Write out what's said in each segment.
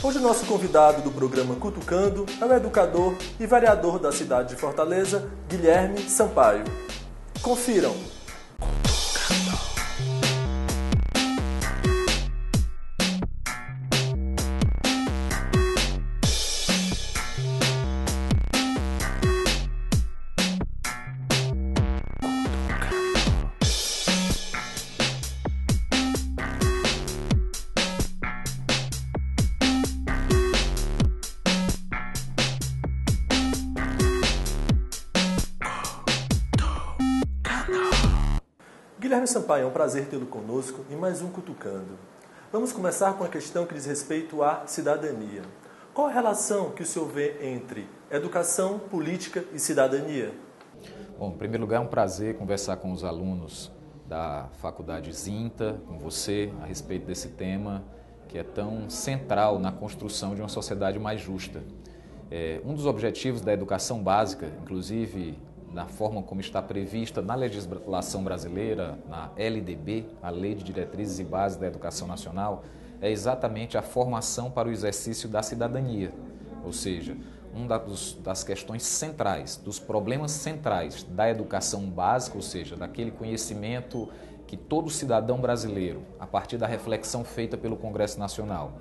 Hoje o nosso convidado do programa Cutucando é o educador e vereador da cidade de Fortaleza, Guilherme Sampaio. Confiram! Guilherme Sampaio, é um prazer tê-lo conosco em mais um Cutucando. Vamos começar com a questão que diz respeito à cidadania. Qual a relação que o senhor vê entre educação, política e cidadania? Bom, em primeiro lugar, é um prazer conversar com os alunos da Faculdade Zinta, com você, a respeito desse tema que é tão central na construção de uma sociedade mais justa. Um dos objetivos da educação básica, inclusive na forma como está prevista na legislação brasileira, na LDB, a Lei de Diretrizes e Bases da Educação Nacional, é exatamente a formação para o exercício da cidadania, ou seja, das questões centrais, dos problemas centrais da educação básica, ou seja, daquele conhecimento que todo cidadão brasileiro, a partir da reflexão feita pelo Congresso Nacional,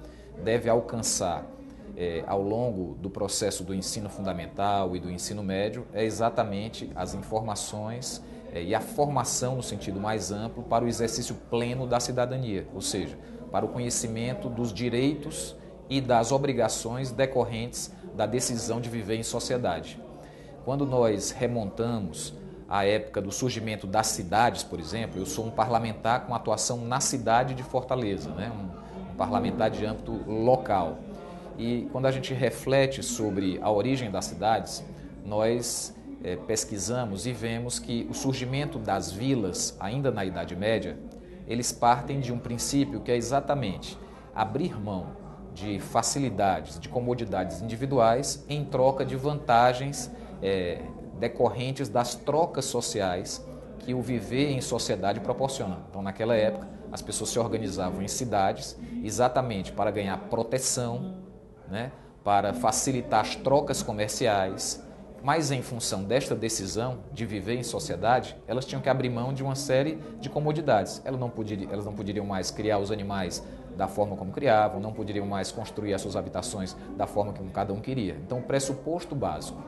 deve alcançar ao longo do processo do ensino fundamental e do ensino médio, é exatamente as informações e a formação no sentido mais amplo para o exercício pleno da cidadania, ou seja, para o conhecimento dos direitos e das obrigações decorrentes da decisão de viver em sociedade. Quando nós remontamos à época do surgimento das cidades, por exemplo, eu sou um parlamentar com atuação na cidade de Fortaleza, né? um parlamentar de âmbito local. E quando a gente reflete sobre a origem das cidades, nós pesquisamos e vemos que o surgimento das vilas, ainda na Idade Média, eles partem de um princípio que é exatamente abrir mão de facilidades, de comodidades individuais em troca de vantagens decorrentes das trocas sociais que o viver em sociedade proporciona. Então, naquela época, as pessoas se organizavam em cidades exatamente para ganhar proteção, para facilitar as trocas comerciais, mas em função desta decisão de viver em sociedade, elas tinham que abrir mão de uma série de comodidades. Elas não poderiam mais criar os animais da forma como criavam, não poderiam mais construir as suas habitações da forma como cada um queria. Então, o pressuposto básico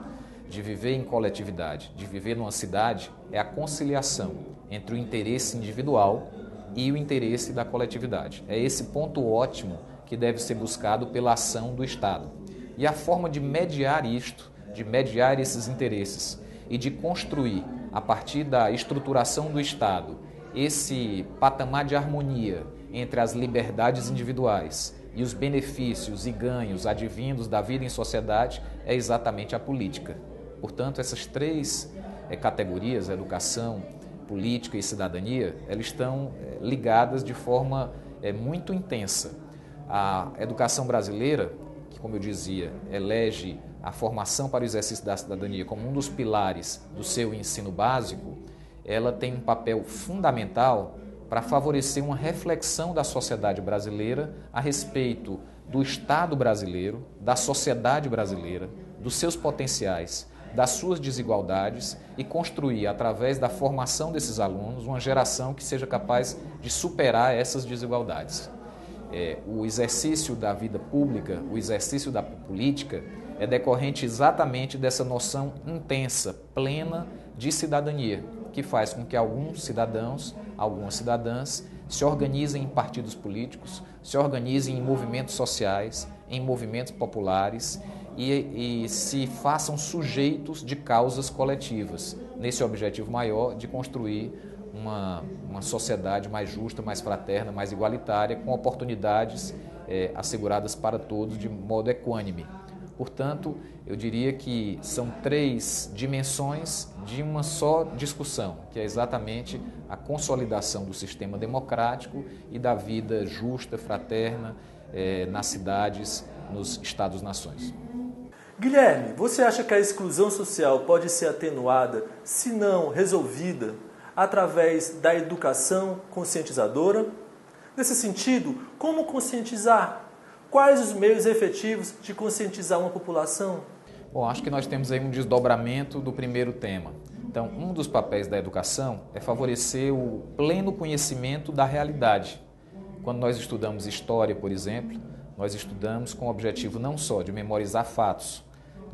de viver em coletividade, de viver numa cidade, é a conciliação entre o interesse individual e o interesse da coletividade. É esse ponto ótimo que deve ser buscado pela ação do Estado. E a forma de mediar isto, de mediar esses interesses e de construir, a partir da estruturação do Estado, esse patamar de harmonia entre as liberdades individuais e os benefícios e ganhos advindos da vida em sociedade, é exatamente a política. Portanto, essas três categorias, educação, política e cidadania, elas estão ligadas de forma muito intensa. A educação brasileira, que, como eu dizia, elege a formação para o exercício da cidadania como um dos pilares do seu ensino básico, ela tem um papel fundamental para favorecer uma reflexão da sociedade brasileira a respeito do Estado brasileiro, da sociedade brasileira, dos seus potenciais, das suas desigualdades e construir, através da formação desses alunos, uma geração que seja capaz de superar essas desigualdades. O exercício da vida pública, o exercício da política, é decorrente exatamente dessa noção intensa, plena de cidadania, que faz com que alguns cidadãos, algumas cidadãs, se organizem em partidos políticos, se organizem em movimentos sociais, em movimentos populares e se façam sujeitos de causas coletivas, nesse objetivo maior de construir uma sociedade mais justa, mais fraterna, mais igualitária, com oportunidades asseguradas para todos de modo equânime. Portanto, eu diria que são três dimensões de uma só discussão, que é exatamente a consolidação do sistema democrático e da vida justa, fraterna, nas cidades, nos Estados-nações. Guilherme, você acha que a exclusão social pode ser atenuada, se não resolvida, através da educação conscientizadora? Nesse sentido, como conscientizar? Quais os meios efetivos de conscientizar uma população? Bom, acho que nós temos aí um desdobramento do primeiro tema. Então, um dos papéis da educação é favorecer o pleno conhecimento da realidade. Quando nós estudamos história, por exemplo, nós estudamos com o objetivo não só de memorizar fatos,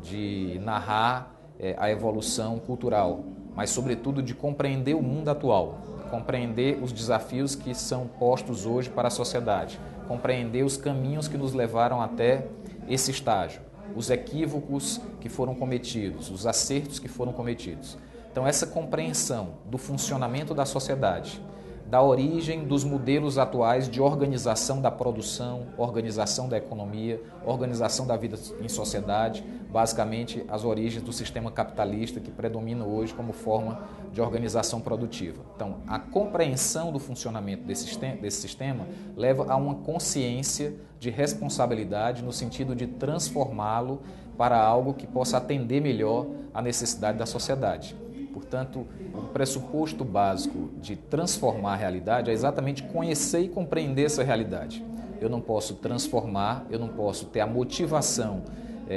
de narrar a evolução cultural, mas, sobretudo, de compreender o mundo atual, compreender os desafios que são postos hoje para a sociedade, compreender os caminhos que nos levaram até esse estágio, os equívocos que foram cometidos, os acertos que foram cometidos. Então, essa compreensão do funcionamento da sociedade, da origem dos modelos atuais de organização da produção, organização da economia, organização da vida em sociedade, basicamente as origens do sistema capitalista que predomina hoje como forma de organização produtiva. Então, a compreensão do funcionamento desse sistema leva a uma consciência de responsabilidade no sentido de transformá-lo para algo que possa atender melhor à necessidade da sociedade. Portanto, o pressuposto básico de transformar a realidade é exatamente conhecer e compreender essa realidade. Eu não posso transformar, eu não posso ter a motivação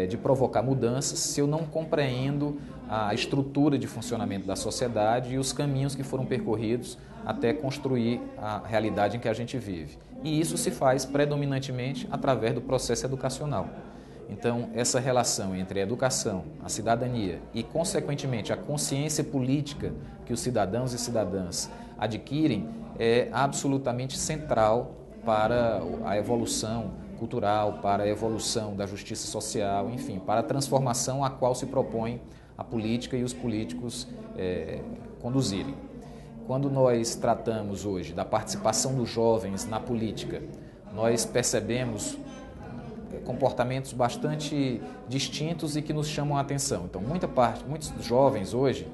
de provocar mudanças se eu não compreendo a estrutura de funcionamento da sociedade e os caminhos que foram percorridos até construir a realidade em que a gente vive. E isso se faz predominantemente através do processo educacional. Então, essa relação entre a educação, a cidadania e, consequentemente, a consciência política que os cidadãos e cidadãs adquirem é absolutamente central para a evolução cultural, para a evolução da justiça social, enfim, para a transformação a qual se propõe a política e os políticos conduzirem. Quando nós tratamos hoje da participação dos jovens na política, nós percebemos comportamentos bastante distintos e que nos chamam a atenção. Então, muitos jovens hoje,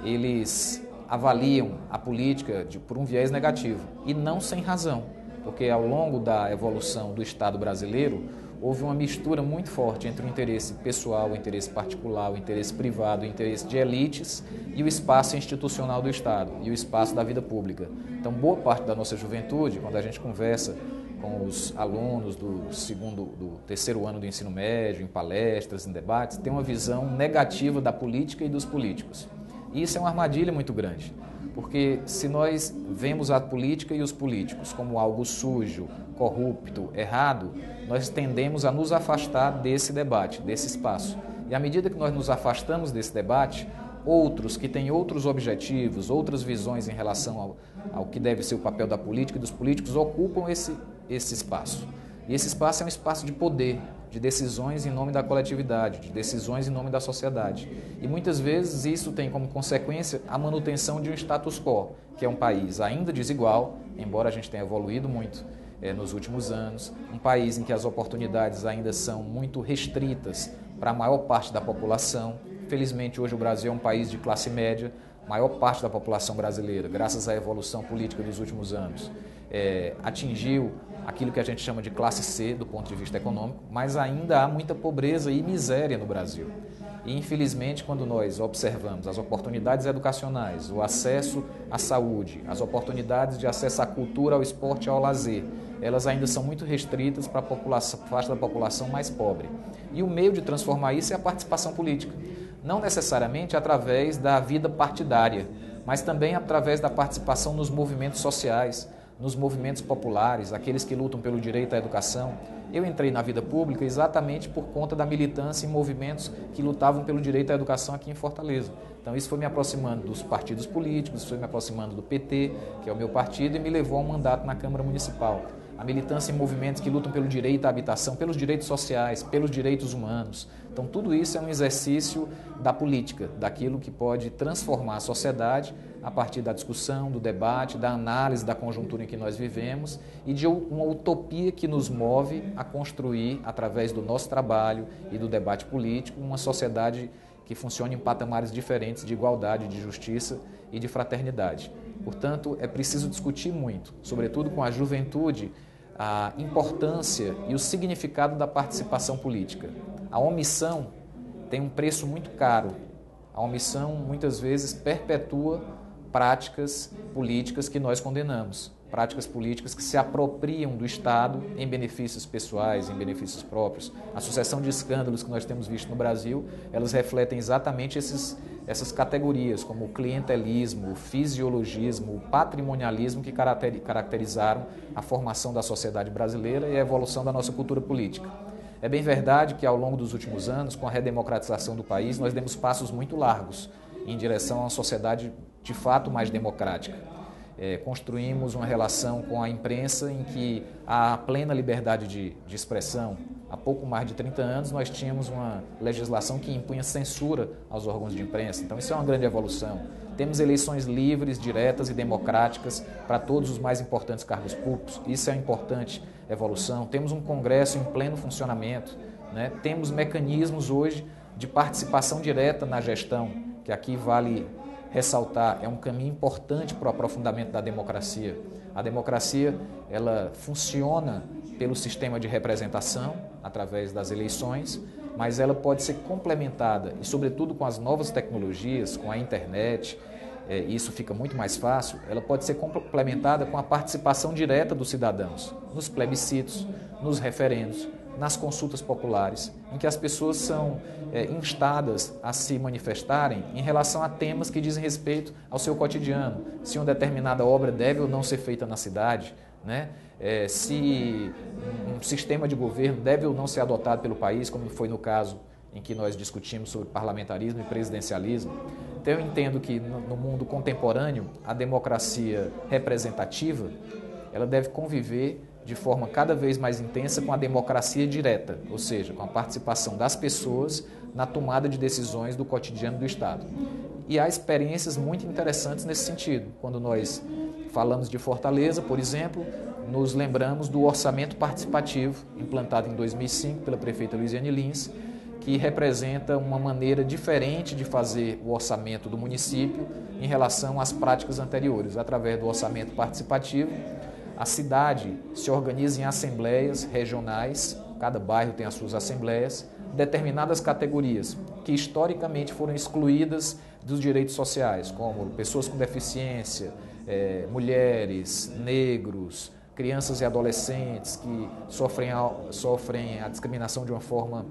eles avaliam a política por um viés negativo e não sem razão, porque ao longo da evolução do Estado brasileiro, houve uma mistura muito forte entre o interesse pessoal, o interesse particular, o interesse privado, o interesse de elites e o espaço institucional do Estado e o espaço da vida pública. Então, boa parte da nossa juventude, quando a gente conversa com os alunos do terceiro ano do ensino médio, em palestras, em debates, tem uma visão negativa da política e dos políticos. E isso é uma armadilha muito grande, porque se nós vemos a política e os políticos como algo sujo, corrupto, errado, nós tendemos a nos afastar desse debate, desse espaço. E à medida que nós nos afastamos desse debate, outros que têm outros objetivos, outras visões em relação ao que deve ser o papel da política e dos políticos ocupam esse espaço. E esse espaço é um espaço de poder, de decisões em nome da coletividade, de decisões em nome da sociedade. E muitas vezes isso tem como consequência a manutenção de um status quo, que é um país ainda desigual, embora a gente tenha evoluído muito nos últimos anos, um país em que as oportunidades ainda são muito restritas para a maior parte da população. Felizmente, hoje o Brasil é um país de classe média, a maior parte da população brasileira, graças à evolução política dos últimos anos, atingiu aquilo que a gente chama de classe C do ponto de vista econômico, mas ainda há muita pobreza e miséria no Brasil. E, infelizmente, quando nós observamos as oportunidades educacionais, o acesso à saúde, as oportunidades de acesso à cultura, ao esporte e ao lazer, elas ainda são muito restritas para a faixa da população mais pobre. E o meio de transformar isso é a participação política. Não necessariamente através da vida partidária, mas também através da participação nos movimentos sociais, nos movimentos populares, aqueles que lutam pelo direito à educação. Eu entrei na vida pública exatamente por conta da militância em movimentos que lutavam pelo direito à educação aqui em Fortaleza. Então isso foi me aproximando dos partidos políticos, foi me aproximando do PT, que é o meu partido, e me levou a um mandato na Câmara Municipal. A militância em movimentos que lutam pelo direito à habitação, pelos direitos sociais, pelos direitos humanos. Então tudo isso é um exercício da política, daquilo que pode transformar a sociedade a partir da discussão, do debate, da análise da conjuntura em que nós vivemos e de uma utopia que nos move a construir, através do nosso trabalho e do debate político, uma sociedade que funcione em patamares diferentes de igualdade, de justiça e de fraternidade. Portanto, é preciso discutir muito, sobretudo com a juventude, a importância e o significado da participação política. A omissão tem um preço muito caro. A omissão, muitas vezes, perpetua práticas políticas que nós condenamos, práticas políticas que se apropriam do Estado em benefícios pessoais, em benefícios próprios. A sucessão de escândalos que nós temos visto no Brasil, elas refletem exatamente essas categorias, como o clientelismo, o fisiologismo, o patrimonialismo que caracterizaram a formação da sociedade brasileira e a evolução da nossa cultura política. É bem verdade que ao longo dos últimos anos, com a redemocratização do país, nós demos passos muito largos em direção a uma sociedade de fato mais democrática. Construímos uma relação com a imprensa em que há plena liberdade de expressão. Há pouco mais de 30 anos nós tínhamos uma legislação que impunha censura aos órgãos de imprensa, então isso é uma grande evolução. Temos eleições livres, diretas e democráticas para todos os mais importantes cargos públicos, isso é uma importante evolução. Temos um Congresso em pleno funcionamento, né? Temos mecanismos hoje de participação direta na gestão, que aqui vale ressaltar, é um caminho importante para o aprofundamento da democracia. A democracia, ela funciona pelo sistema de representação, através das eleições, mas ela pode ser complementada, e sobretudo com as novas tecnologias, com a internet, isso fica muito mais fácil, ela pode ser complementada com a participação direta dos cidadãos, nos plebiscitos, nos referendos, nas consultas populares, em que as pessoas são instadas a se manifestarem em relação a temas que dizem respeito ao seu cotidiano, se uma determinada obra deve ou não ser feita na cidade, né? Se um sistema de governo deve ou não ser adotado pelo país, como foi no caso em que nós discutimos sobre parlamentarismo e presidencialismo. Então eu entendo que no mundo contemporâneo, a democracia representativa, ela deve conviver de forma cada vez mais intensa com a democracia direta, ou seja, com a participação das pessoas na tomada de decisões do cotidiano do Estado. E há experiências muito interessantes nesse sentido. Quando nós falamos de Fortaleza, por exemplo, nos lembramos do orçamento participativo, implantado em 2005 pela prefeita Luiziane Lins, que representa uma maneira diferente de fazer o orçamento do município em relação às práticas anteriores. Através do orçamento participativo, a cidade se organiza em assembleias regionais, cada bairro tem as suas assembleias, determinadas categorias que historicamente foram excluídas dos direitos sociais, como pessoas com deficiência, mulheres, negros, crianças e adolescentes que sofrem a discriminação de uma forma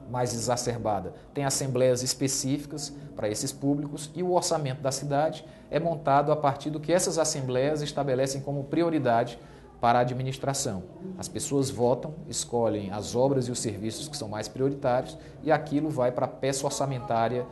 mais exacerbada. Tem assembleias específicas para esses públicos e o orçamento da cidade é montado a partir do que essas assembleias estabelecem como prioridade para a administração. As pessoas votam, escolhem as obras e os serviços que são mais prioritários e aquilo vai para a peça orçamentária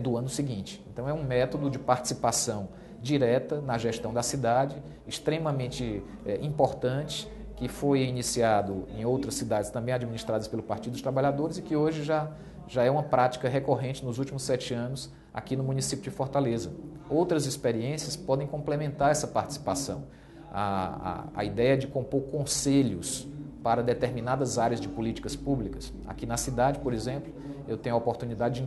do ano seguinte. Então é um método de participação direta na gestão da cidade, extremamente importante, que foi iniciado em outras cidades também administradas pelo Partido dos Trabalhadores e que hoje já é uma prática recorrente nos últimos 7 anos aqui no município de Fortaleza. Outras experiências podem complementar essa participação. A ideia de compor conselhos para determinadas áreas de políticas públicas. Aqui na cidade, por exemplo, eu tenho a oportunidade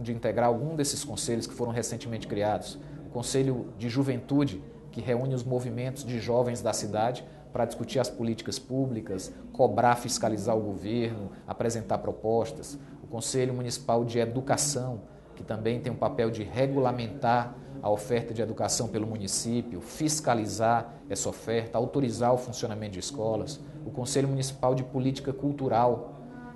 de integrar algum desses conselhos que foram recentemente criados. O Conselho de Juventude, que reúne os movimentos de jovens da cidade para discutir as políticas públicas, cobrar, fiscalizar o governo, apresentar propostas. O Conselho Municipal de Educação, que também tem um papel de regulamentar a oferta de educação pelo município, fiscalizar essa oferta, autorizar o funcionamento de escolas. O Conselho Municipal de Política Cultural,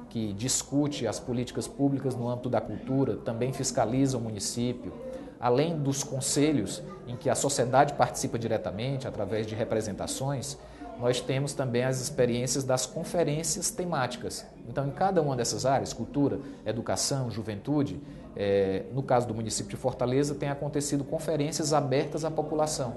que discute as políticas públicas no âmbito da cultura, também fiscaliza o município. Além dos conselhos em que a sociedade participa diretamente, através de representações, nós temos também as experiências das conferências temáticas. Então, em cada uma dessas áreas, cultura, educação, juventude, no caso do município de Fortaleza, tem acontecido conferências abertas à população.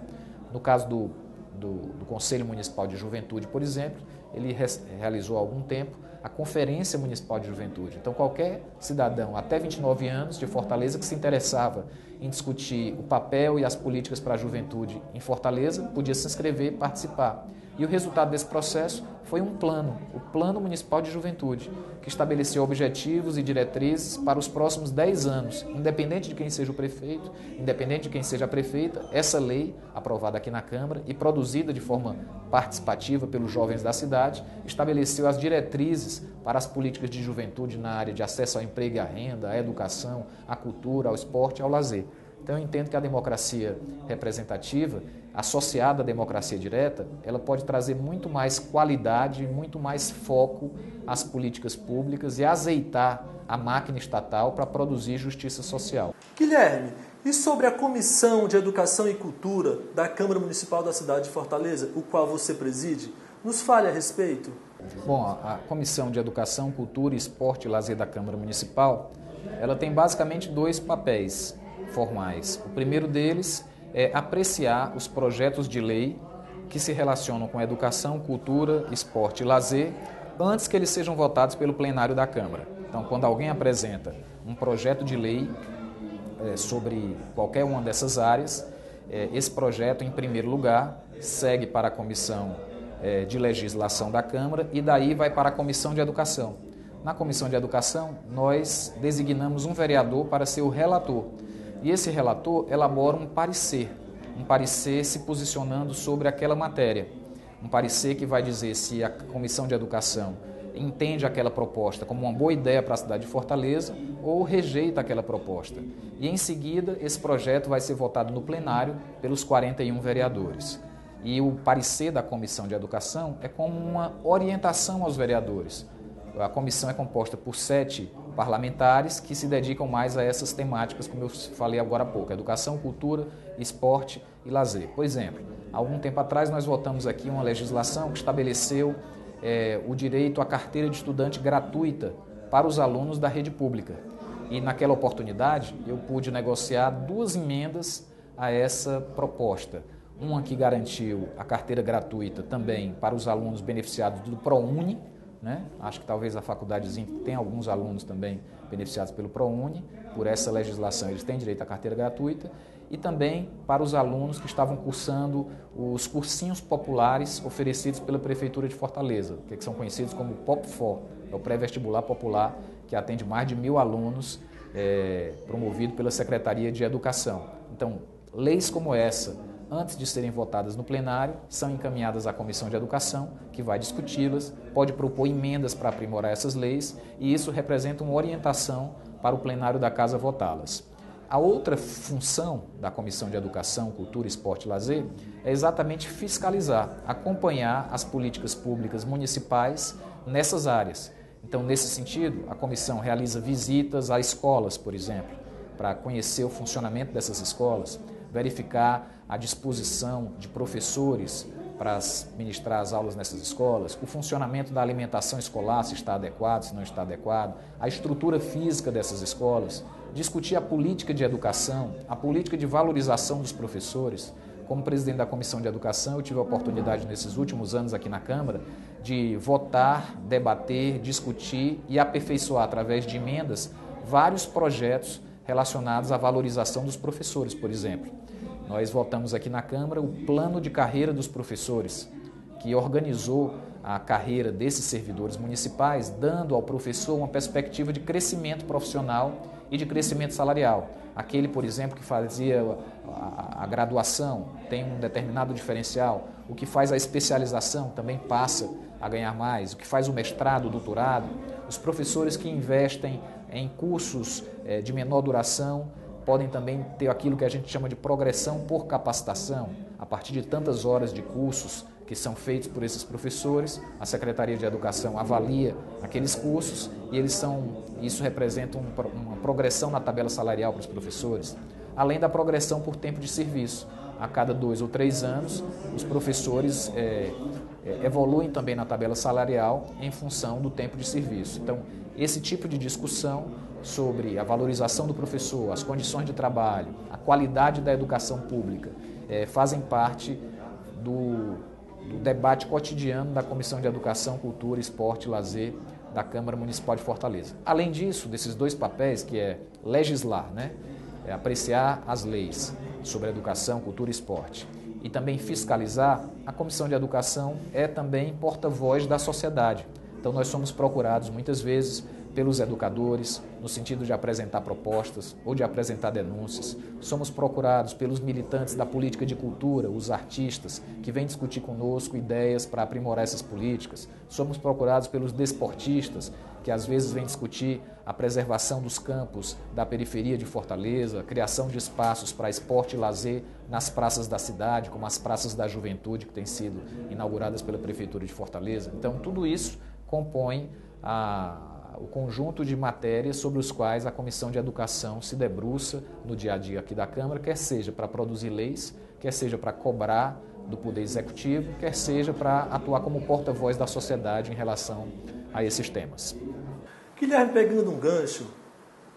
No caso do Conselho Municipal de Juventude, por exemplo, ele realizou há algum tempo a Conferência Municipal de Juventude. Então, qualquer cidadão até 29 anos de Fortaleza que se interessava em discutir o papel e as políticas para a juventude em Fortaleza podia se inscrever e participar. E o resultado desse processo foi um plano, o Plano Municipal de Juventude, que estabeleceu objetivos e diretrizes para os próximos 10 anos, independente de quem seja o prefeito, independente de quem seja a prefeita. Essa lei, aprovada aqui na Câmara e produzida de forma participativa pelos jovens da cidade, estabeleceu as diretrizes para as políticas de juventude na área de acesso ao emprego e à renda, à educação, à cultura, ao esporte e ao lazer. Então eu entendo que a democracia representativa, associada à democracia direta, ela pode trazer muito mais qualidade, muito mais foco às políticas públicas e azeitar a máquina estatal para produzir justiça social. Guilherme, e sobre a Comissão de Educação e Cultura da Câmara Municipal da cidade de Fortaleza, o qual você preside, nos fale a respeito. Bom, a Comissão de Educação, Cultura, Esporte e Lazer da Câmara Municipal, ela tem basicamente dois papéis formais. O primeiro deles é apreciar os projetos de lei que se relacionam com educação, cultura, esporte e lazer antes que eles sejam votados pelo plenário da Câmara. Então, quando alguém apresenta um projeto de lei sobre qualquer uma dessas áreas, esse projeto, em primeiro lugar, segue para a Comissão de Legislação da Câmara e daí vai para a Comissão de Educação. Na Comissão de Educação, nós designamos um vereador para ser o relator. E esse relator elabora um parecer se posicionando sobre aquela matéria. Um parecer que vai dizer se a Comissão de Educação entende aquela proposta como uma boa ideia para a cidade de Fortaleza ou rejeita aquela proposta. E em seguida, esse projeto vai ser votado no plenário pelos 41 vereadores. E o parecer da Comissão de Educação é como uma orientação aos vereadores. A comissão é composta por 7 parlamentares que se dedicam mais a essas temáticas, como eu falei agora há pouco, educação, cultura, esporte e lazer. Por exemplo, há algum tempo atrás nós votamos aqui uma legislação que estabeleceu o direito à carteira de estudante gratuita para os alunos da rede pública. E naquela oportunidade eu pude negociar 2 emendas a essa proposta. Uma que garantiu a carteira gratuita também para os alunos beneficiados do ProUni, né? Acho que talvez a faculdade tenha alguns alunos também beneficiados pelo ProUni, por essa legislação eles têm direito à carteira gratuita, e também para os alunos que estavam cursando os cursinhos populares oferecidos pela Prefeitura de Fortaleza, que são conhecidos como POP4, é o pré-vestibular popular que atende mais de 1.000 alunos, promovido pela Secretaria de Educação. Então, leis como essa, antes de serem votadas no plenário, são encaminhadas à Comissão de Educação, que vai discuti-las, pode propor emendas para aprimorar essas leis, e isso representa uma orientação para o plenário da Casa votá-las. A outra função da Comissão de Educação, Cultura, Esporte e Lazer é exatamente fiscalizar, acompanhar as políticas públicas municipais nessas áreas. Então, nesse sentido, a comissão realiza visitas a escolas, por exemplo, para conhecer o funcionamento dessas escolas, verificar a disposição de professores para ministrar as aulas nessas escolas, o funcionamento da alimentação escolar, se está adequado, se não está adequado, a estrutura física dessas escolas, discutir a política de educação, a política de valorização dos professores. Como presidente da Comissão de Educação, eu tive a oportunidade nesses últimos anos aqui na Câmara de votar, debater, discutir e aperfeiçoar através de emendas vários projetos relacionados à valorização dos professores, por exemplo. Nós votamos aqui na Câmara o plano de carreira dos professores, que organizou a carreira desses servidores municipais, dando ao professor uma perspectiva de crescimento profissional e de crescimento salarial. Aquele, por exemplo, que fazia a graduação tem um determinado diferencial, o que faz a especialização também passa a ganhar mais, o que faz o mestrado, o doutorado, os professores que investem em cursos de menor duração podem também ter aquilo que a gente chama de progressão por capacitação. A partir de tantas horas de cursos que são feitos por esses professores, a Secretaria de Educação avalia aqueles cursos e isso representa uma progressão na tabela salarial para os professores, além da progressão por tempo de serviço. A cada 2 ou 3 anos, os professores evoluem também na tabela salarial em função do tempo de serviço. Então, esse tipo de discussão sobre a valorização do professor, as condições de trabalho, a qualidade da educação pública, fazem parte do debate cotidiano da Comissão de Educação, Cultura, Esporte e Lazer da Câmara Municipal de Fortaleza. Além disso, desses 2 papéis, que é legislar, apreciar as leis sobre educação, cultura e esporte, e também fiscalizar, a Comissão de Educação é também porta-voz da sociedade. Então, nós somos procurados muitas vezes pelos educadores, no sentido de apresentar propostas ou de apresentar denúncias. Somos procurados pelos militantes da política de cultura, os artistas, que vêm discutir conosco ideias para aprimorar essas políticas. Somos procurados pelos desportistas, que às vezes vêm discutir a preservação dos campos da periferia de Fortaleza, a criação de espaços para esporte e lazer nas praças da cidade, como as praças da juventude, que têm sido inauguradas pela Prefeitura de Fortaleza. Então, tudo isso compõe o conjunto de matérias sobre os quais a Comissão de Educação se debruça no dia a dia aqui da Câmara, quer seja para produzir leis, quer seja para cobrar do Poder Executivo, quer seja para atuar como porta-voz da sociedade em relação a esses temas. Guilherme, pegando um gancho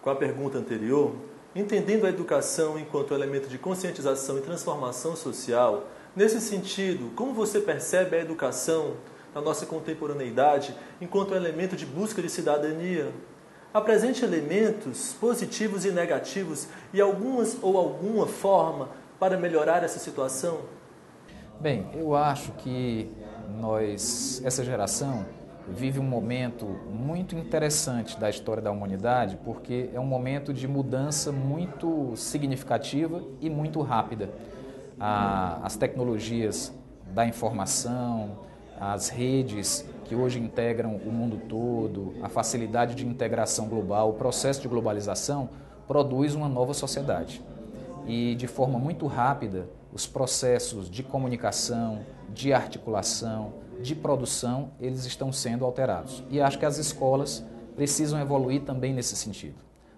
com a pergunta anterior, entendendo a educação enquanto elemento de conscientização e transformação social, nesse sentido, como você percebe a educação na nossa contemporaneidade enquanto elemento de busca de cidadania? Apresente elementos positivos e negativos e alguma forma para melhorar essa situação? Bem, eu acho que essa geração, vive um momento muito interessante da história da humanidade, porque é um momento de mudança muito significativa e muito rápida. As tecnologias da informação, as redes que hoje integram o mundo todo, a facilidade de integração global, o processo de globalização produz uma nova sociedade. E de forma muito rápida, os processos de comunicação, de articulação, de produção, eles estão sendo alterados. E acho que as escolas precisam evoluir também nesse sentido.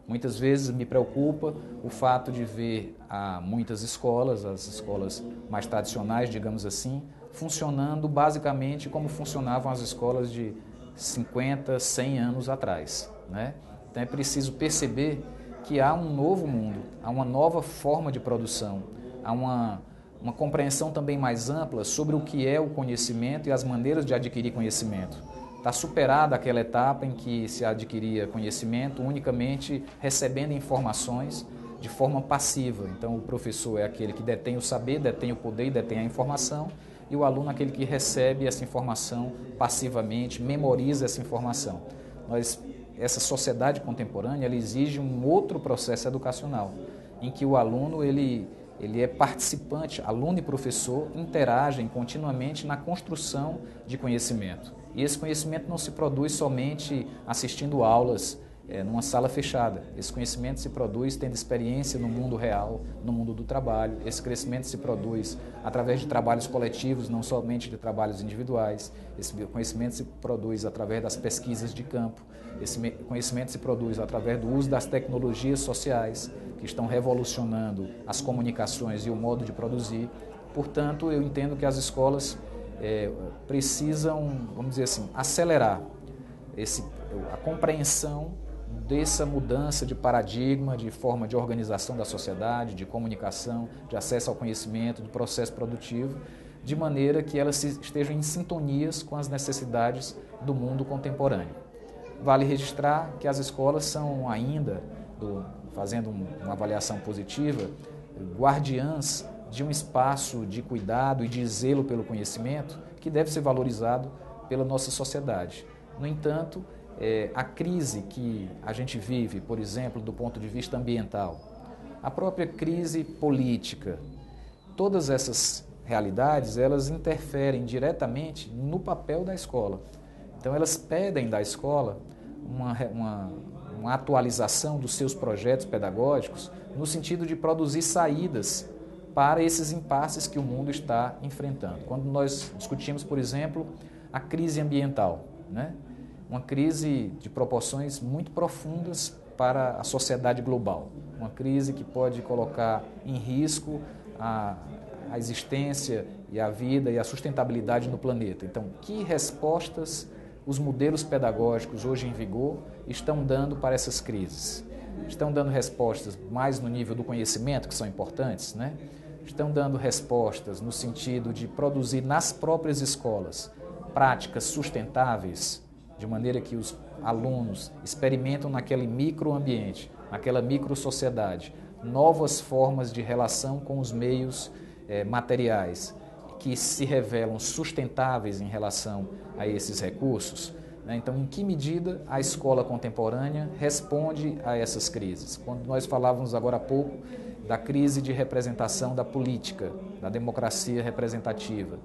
Muitas vezes me preocupa o fato de ver muitas escolas, as escolas mais tradicionais, digamos assim, funcionando basicamente como funcionavam as escolas de 50, 100 anos atrás, né? Então é preciso perceber que há um novo mundo, há uma nova forma de produção, há uma compreensão também mais ampla sobre o que é o conhecimento e as maneiras de adquirir conhecimento. Está superada aquela etapa em que se adquiria conhecimento unicamente recebendo informações de forma passiva. Então o professor é aquele que detém o saber, detém o poder e detém a informação, e o aluno é aquele que recebe essa informação passivamente, memoriza essa informação. Essa sociedade contemporânea ela exige um outro processo educacional, em que o aluno ele é participante, aluno e professor interagem continuamente na construção de conhecimento. E esse conhecimento não se produz somente assistindo aulas numa sala fechada. Esse conhecimento se produz tendo experiência no mundo real, no mundo do trabalho. Esse crescimento se produz através de trabalhos coletivos, não somente de trabalhos individuais. Esse conhecimento se produz através das pesquisas de campo. Esse conhecimento se produz através do uso das tecnologias sociais, que estão revolucionando as comunicações e o modo de produzir. Portanto, eu entendo que as escolas precisam, vamos dizer assim, acelerar a compreensão dessa mudança de paradigma, de forma de organização da sociedade, de comunicação, de acesso ao conhecimento, do processo produtivo, de maneira que elas estejam em sintonias com as necessidades do mundo contemporâneo. Vale registrar que as escolas são ainda, fazendo uma avaliação positiva, guardiãs de um espaço de cuidado e de zelo pelo conhecimento que deve ser valorizado pela nossa sociedade. No entanto, a crise que a gente vive, por exemplo, do ponto de vista ambiental, a própria crise política, todas essas realidades, elas interferem diretamente no papel da escola. Então, elas pedem da escola uma atualização dos seus projetos pedagógicos no sentido de produzir saídas para esses impasses que o mundo está enfrentando. Quando nós discutimos, por exemplo, a crise ambiental, né? Uma crise de proporções muito profundas para a sociedade global, uma crise que pode colocar em risco a existência e a vida e a sustentabilidade no planeta. Então, que respostas os modelos pedagógicos hoje em vigor estão dando para essas crises? Estão dando respostas mais no nível do conhecimento, que são importantes, né? Estão dando respostas no sentido de produzir nas próprias escolas práticas sustentáveis, de maneira que os alunos experimentam naquele microambiente, naquela microsociedade, novas formas de relação com os meios materiais, que se revelam sustentáveis em relação a esses recursos. Então, em que medida a escola contemporânea responde a essas crises? Quando nós falávamos agora há pouco da crise de representação da política, da democracia representativa,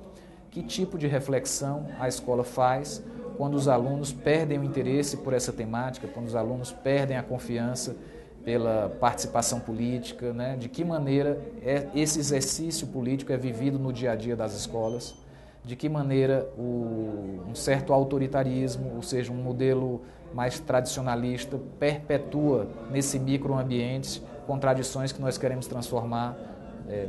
que tipo de reflexão a escola faz quando os alunos perdem o interesse por essa temática, quando os alunos perdem a confiança pela participação política, né? De que maneira esse exercício político é vivido no dia a dia das escolas, de que maneira um certo autoritarismo, ou seja, um modelo mais tradicionalista, perpetua nesse microambiente contradições que nós queremos transformar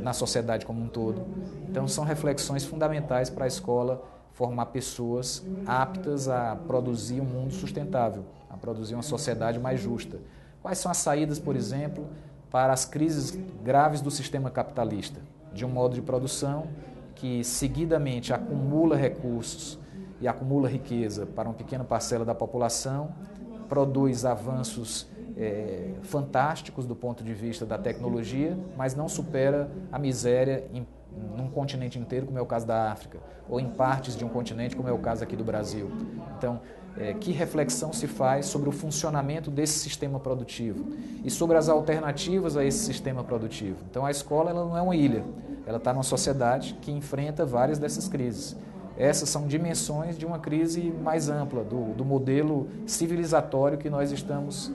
na sociedade como um todo. Então, são reflexões fundamentais para a escola formar pessoas aptas a produzir um mundo sustentável, a produzir uma sociedade mais justa. Quais são as saídas, por exemplo, para as crises graves do sistema capitalista, de um modo de produção que seguidamente acumula recursos e acumula riqueza para uma pequena parcela da população, produz avanços fantásticos do ponto de vista da tecnologia, mas não supera a miséria num continente inteiro, como é o caso da África, ou em partes de um continente, como é o caso aqui do Brasil. Então, que reflexão se faz sobre o funcionamento desse sistema produtivo e sobre as alternativas a esse sistema produtivo? Então, a escola ela não é uma ilha, ela está numa sociedade que enfrenta várias dessas crises. Essas são dimensões de uma crise mais ampla, do modelo civilizatório que nós estamos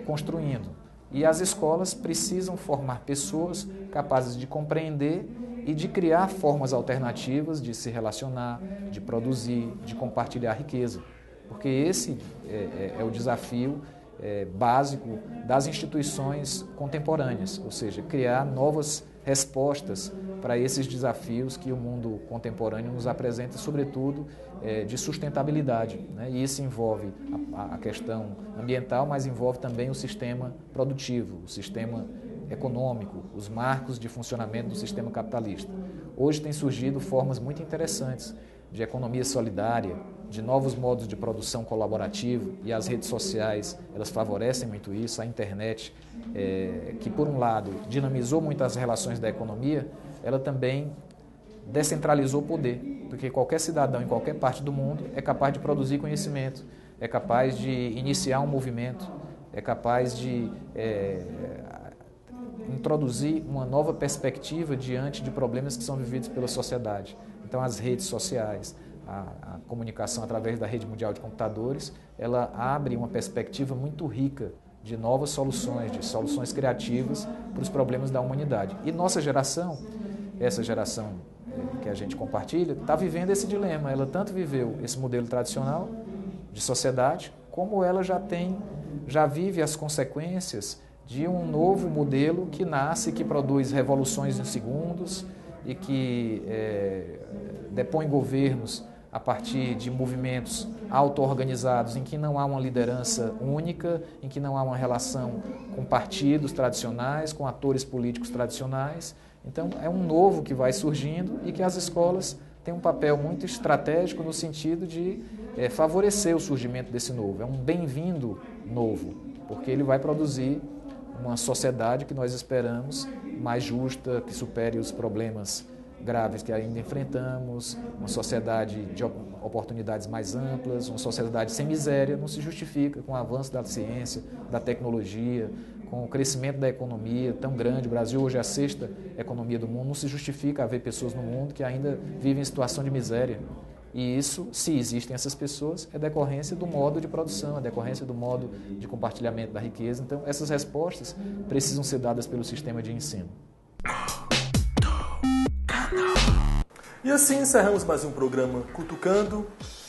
construindo. E as escolas precisam formar pessoas capazes de compreender e de criar formas alternativas de se relacionar, de produzir, de compartilhar riqueza. Porque esse é o desafio básico das instituições contemporâneas, ou seja, criar novas respostas para esses desafios que o mundo contemporâneo nos apresenta, sobretudo de sustentabilidade, né? E isso envolve a questão ambiental, mas envolve também o sistema produtivo, o sistema econômico, os marcos de funcionamento do sistema capitalista. Hoje tem surgido formas muito interessantes de economia solidária, de novos modos de produção colaborativo, e as redes sociais elas favorecem muito isso. A internet, que por um lado dinamizou muito as relações da economia, ela também descentralizou o poder, porque qualquer cidadão em qualquer parte do mundo é capaz de produzir conhecimento, é capaz de iniciar um movimento, é capaz de introduzir uma nova perspectiva diante de problemas que são vividos pela sociedade. Então, as redes sociais, a comunicação através da rede mundial de computadores, ela abre uma perspectiva muito rica de novas soluções, de soluções criativas para os problemas da humanidade. E nossa geração, essa geração que a gente compartilha, está vivendo esse dilema. Ela tanto viveu esse modelo tradicional de sociedade, como ela já vive as consequências de um novo modelo que nasce, que produz revoluções em segundos e que depõe governos a partir de movimentos auto-organizados em que não há uma liderança única, em que não há uma relação com partidos tradicionais, com atores políticos tradicionais. Então, é um novo que vai surgindo e que as escolas têm um papel muito estratégico no sentido de favorecer o surgimento desse novo. É um bem-vindo novo, porque ele vai produzir uma sociedade que nós esperamos mais justa, que supere os problemas graves que ainda enfrentamos, uma sociedade de oportunidades mais amplas, uma sociedade sem miséria. Não se justifica com o avanço da ciência, da tecnologia, com o crescimento da economia tão grande. O Brasil hoje é a 6ª economia do mundo. Não se justifica haver pessoas no mundo que ainda vivem em situação de miséria. E isso, se existem essas pessoas, é decorrência do modo de produção, é decorrência do modo de compartilhamento da riqueza. Então, essas respostas precisam ser dadas pelo sistema de ensino. E assim encerramos mais um programa Cutucando.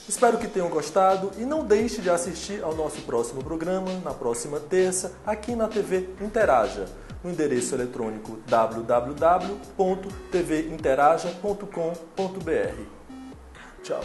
Espero que tenham gostado e não deixe de assistir ao nosso próximo programa, na próxima terça, aqui na TV Interaja, no endereço eletrônico www.tvinteraja.com.br. Tchau.